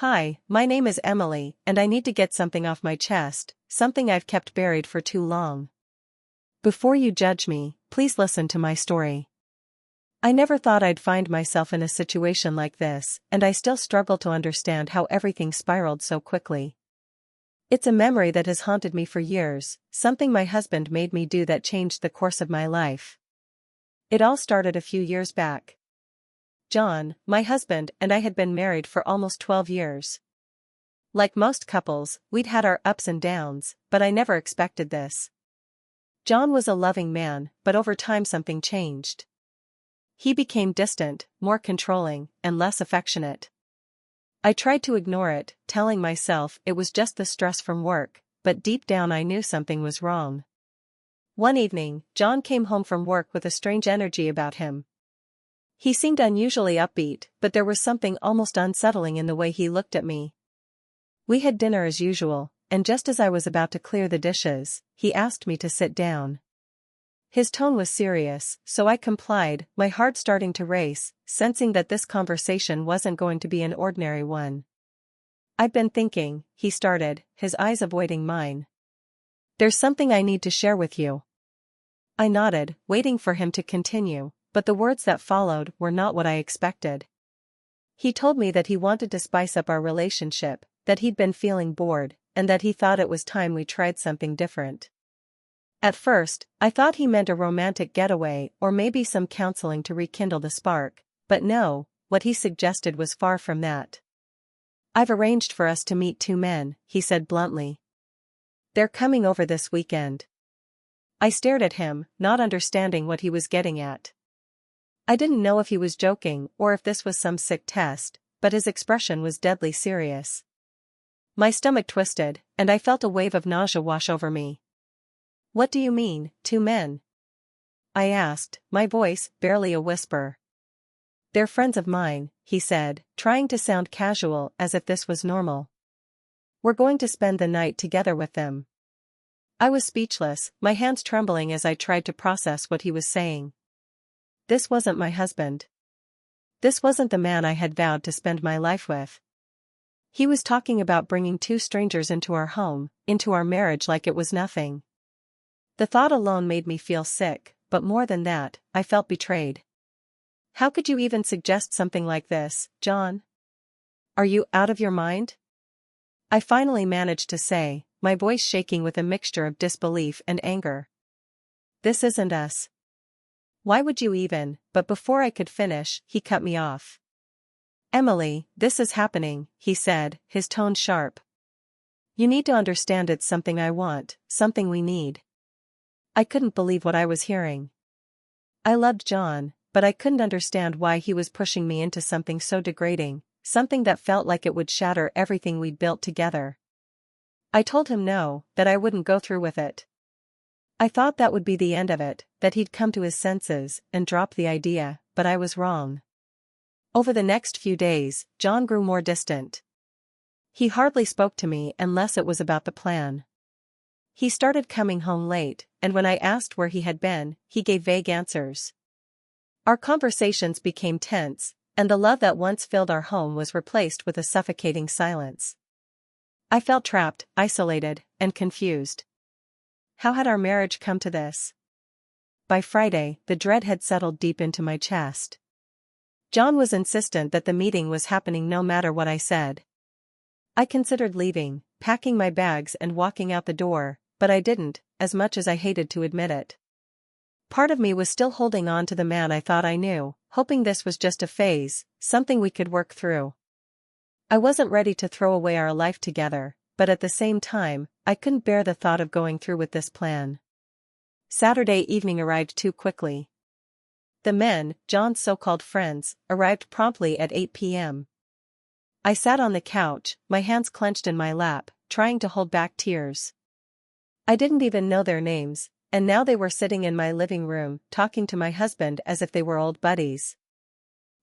Hi, my name is Emily, and I need to get something off my chest, something I've kept buried for too long. Before you judge me, please listen to my story. I never thought I'd find myself in a situation like this, and I still struggle to understand how everything spiraled so quickly. It's a memory that has haunted me for years, something my husband made me do that changed the course of my life. It all started a few years back. John, my husband, and I had been married for almost 12 years. Like most couples, we'd had our ups and downs, but I never expected this. John was a loving man, but over time something changed. He became distant, more controlling, and less affectionate. I tried to ignore it, telling myself it was just the stress from work, but deep down I knew something was wrong. One evening, John came home from work with a strange energy about him. He seemed unusually upbeat, but there was something almost unsettling in the way he looked at me. We had dinner as usual, and just as I was about to clear the dishes, he asked me to sit down. His tone was serious, so I complied, my heart starting to race, sensing that this conversation wasn't going to be an ordinary one. "I've been thinking," he started, his eyes avoiding mine. "There's something I need to share with you." I nodded, waiting for him to continue, but the words that followed were not what I expected. He told me that he wanted to spice up our relationship, that he'd been feeling bored, and that he thought it was time we tried something different. At first, I thought he meant a romantic getaway or maybe some counseling to rekindle the spark, but no, what he suggested was far from that. "I've arranged for us to meet two men," he said bluntly. "They're coming over this weekend." I stared at him, not understanding what he was getting at. I didn't know if he was joking or if this was some sick test, but his expression was deadly serious. My stomach twisted, and I felt a wave of nausea wash over me. "What do you mean, two men?" I asked, my voice barely a whisper. "They're friends of mine," he said, trying to sound casual as if this was normal. "We're going to spend the night together with them." I was speechless, my hands trembling as I tried to process what he was saying. This wasn't my husband. This wasn't the man I had vowed to spend my life with. He was talking about bringing two strangers into our home, into our marriage like it was nothing. The thought alone made me feel sick, but more than that, I felt betrayed. "How could you even suggest something like this, John? Are you out of your mind?" I finally managed to say, my voice shaking with a mixture of disbelief and anger. "This isn't us. Why would you even?" But before I could finish, he cut me off. "Emily, this is happening," he said, his tone sharp. "You need to understand it's something I want, something we need." I couldn't believe what I was hearing. I loved John, but I couldn't understand why he was pushing me into something so degrading, something that felt like it would shatter everything we'd built together. I told him no, that I wouldn't go through with it. I thought that would be the end of it, that he'd come to his senses and drop the idea, but I was wrong. Over the next few days, John grew more distant. He hardly spoke to me unless it was about the plan. He started coming home late, and when I asked where he had been, he gave vague answers. Our conversations became tense, and the love that once filled our home was replaced with a suffocating silence. I felt trapped, isolated, and confused. How had our marriage come to this? By Friday, the dread had settled deep into my chest. John was insistent that the meeting was happening no matter what I said. I considered leaving, packing my bags and walking out the door, but I didn't, as much as I hated to admit it. Part of me was still holding on to the man I thought I knew, hoping this was just a phase, something we could work through. I wasn't ready to throw away our life together, but at the same time, I couldn't bear the thought of going through with this plan. Saturday evening arrived too quickly. The men, John's so-called friends, arrived promptly at 8 p.m. I sat on the couch, my hands clenched in my lap, trying to hold back tears. I didn't even know their names, and now they were sitting in my living room, talking to my husband as if they were old buddies.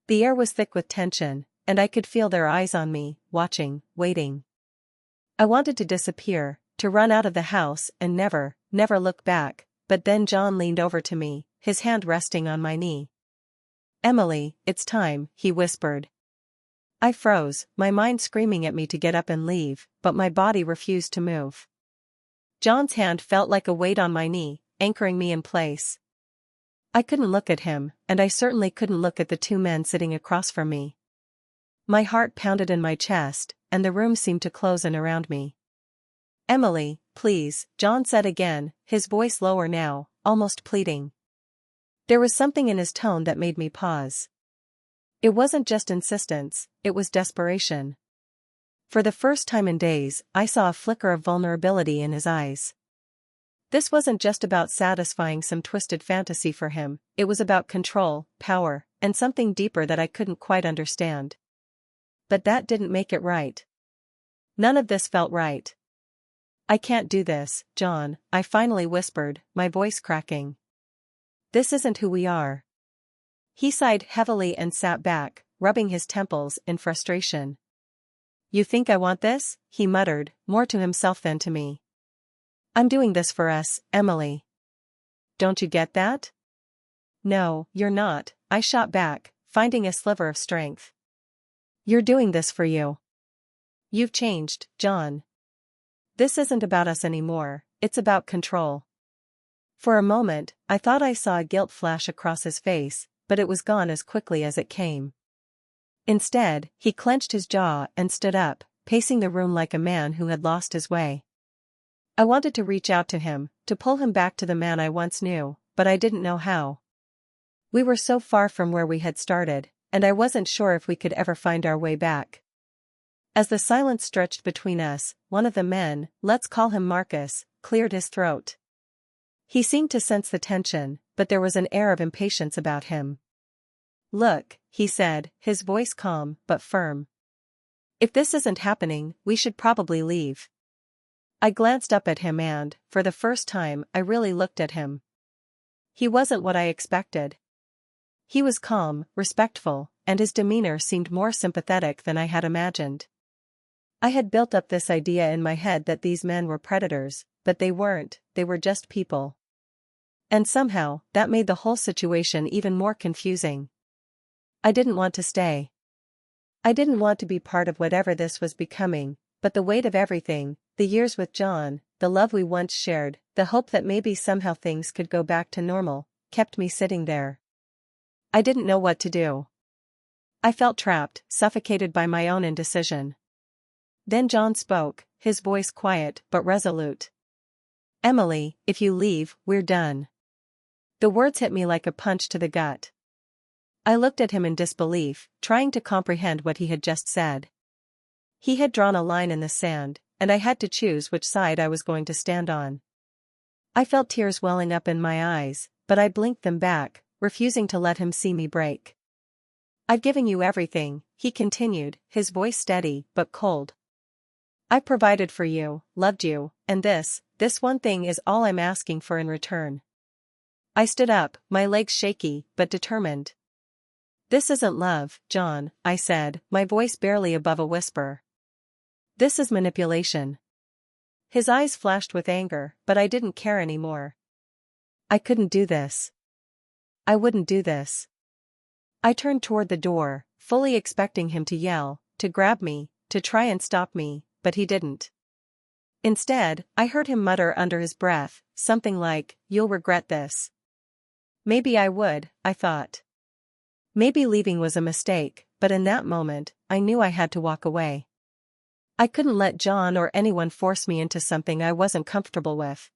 The air was thick with tension, and I could feel their eyes on me, watching, waiting. I wanted to disappear, to run out of the house and never look back, but then John leaned over to me, his hand resting on my knee. "Emily, it's time," he whispered. I froze, my mind screaming at me to get up and leave, but my body refused to move. John's hand felt like a weight on my knee, anchoring me in place. I couldn't look at him, and I certainly couldn't look at the two men sitting across from me. My heart pounded in my chest, and the room seemed to close in around me. "Emily, please," John said again, his voice lower now, almost pleading. There was something in his tone that made me pause. It wasn't just insistence, it was desperation. For the first time in days, I saw a flicker of vulnerability in his eyes. This wasn't just about satisfying some twisted fantasy for him, it was about control, power, and something deeper that I couldn't quite understand. But that didn't make it right. None of this felt right. "I can't do this, John," I finally whispered, my voice cracking. "This isn't who we are." He sighed heavily and sat back, rubbing his temples in frustration. "You think I want this?" he muttered, more to himself than to me. "I'm doing this for us, Emily. Don't you get that?" "No, you're not," I shot back, finding a sliver of strength. "You're doing this for you. You've changed, John. This isn't about us anymore, it's about control." For a moment, I thought I saw a guilt flash across his face, but it was gone as quickly as it came. Instead, he clenched his jaw and stood up, pacing the room like a man who had lost his way. I wanted to reach out to him, to pull him back to the man I once knew, but I didn't know how. We were so far from where we had started, and I wasn't sure if we could ever find our way back. As the silence stretched between us, one of the men, let's call him Marcus, cleared his throat. He seemed to sense the tension, but there was an air of impatience about him. "Look," he said, his voice calm but firm. "If this isn't happening, we should probably leave." I glanced up at him and, for the first time, I really looked at him. He wasn't what I expected. He was calm, respectful, and his demeanor seemed more sympathetic than I had imagined. I had built up this idea in my head that these men were predators, but they weren't, they were just people. And somehow, that made the whole situation even more confusing. I didn't want to stay. I didn't want to be part of whatever this was becoming, but the weight of everything, the years with John, the love we once shared, the hope that maybe somehow things could go back to normal, kept me sitting there. I didn't know what to do. I felt trapped, suffocated by my own indecision. Then John spoke, his voice quiet but resolute. "Emily, if you leave, we're done." The words hit me like a punch to the gut. I looked at him in disbelief, trying to comprehend what he had just said. He had drawn a line in the sand, and I had to choose which side I was going to stand on. I felt tears welling up in my eyes, but I blinked them back, refusing to let him see me break. "I've given you everything," he continued, his voice steady but cold. "I provided for you, loved you, and this one thing is all I'm asking for in return." I stood up, my legs shaky but determined. "This isn't love, John," I said, my voice barely above a whisper. "This is manipulation." His eyes flashed with anger, but I didn't care anymore. "I couldn't do this. I wouldn't do this." I turned toward the door, fully expecting him to yell, to grab me, to try and stop me, but he didn't. Instead, I heard him mutter under his breath, something like, "You'll regret this." Maybe I would, I thought. Maybe leaving was a mistake, but in that moment, I knew I had to walk away. I couldn't let John or anyone force me into something I wasn't comfortable with.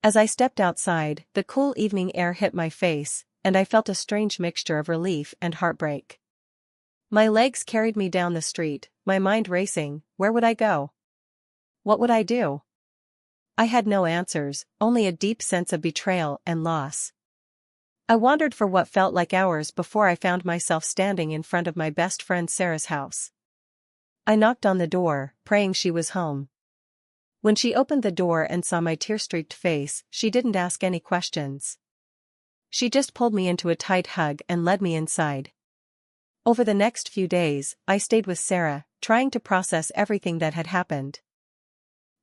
As I stepped outside, the cool evening air hit my face, and I felt a strange mixture of relief and heartbreak. My legs carried me down the street, my mind racing. Where would I go? What would I do? I had no answers, only a deep sense of betrayal and loss. I wandered for what felt like hours before I found myself standing in front of my best friend Sarah's house. I knocked on the door, praying she was home. When she opened the door and saw my tear-streaked face, she didn't ask any questions. She just pulled me into a tight hug and led me inside. Over the next few days, I stayed with Sarah, trying to process everything that had happened.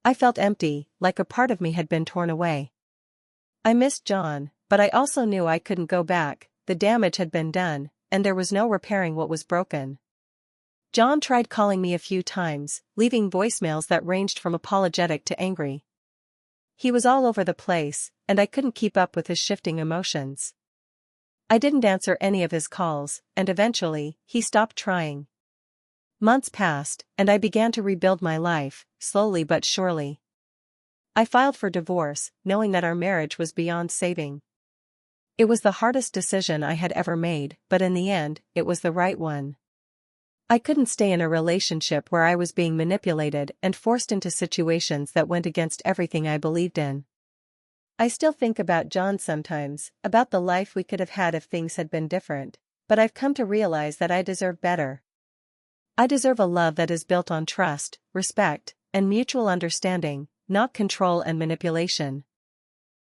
I felt empty, like a part of me had been torn away. I missed John, but I also knew I couldn't go back, the damage had been done, and there was no repairing what was broken. John tried calling me a few times, leaving voicemails that ranged from apologetic to angry. He was all over the place, and I couldn't keep up with his shifting emotions. I didn't answer any of his calls, and eventually, he stopped trying. Months passed, and I began to rebuild my life, slowly but surely. I filed for divorce, knowing that our marriage was beyond saving. It was the hardest decision I had ever made, but in the end, it was the right one. I couldn't stay in a relationship where I was being manipulated and forced into situations that went against everything I believed in. I still think about John sometimes, about the life we could have had if things had been different, but I've come to realize that I deserve better. I deserve a love that is built on trust, respect, and mutual understanding, not control and manipulation.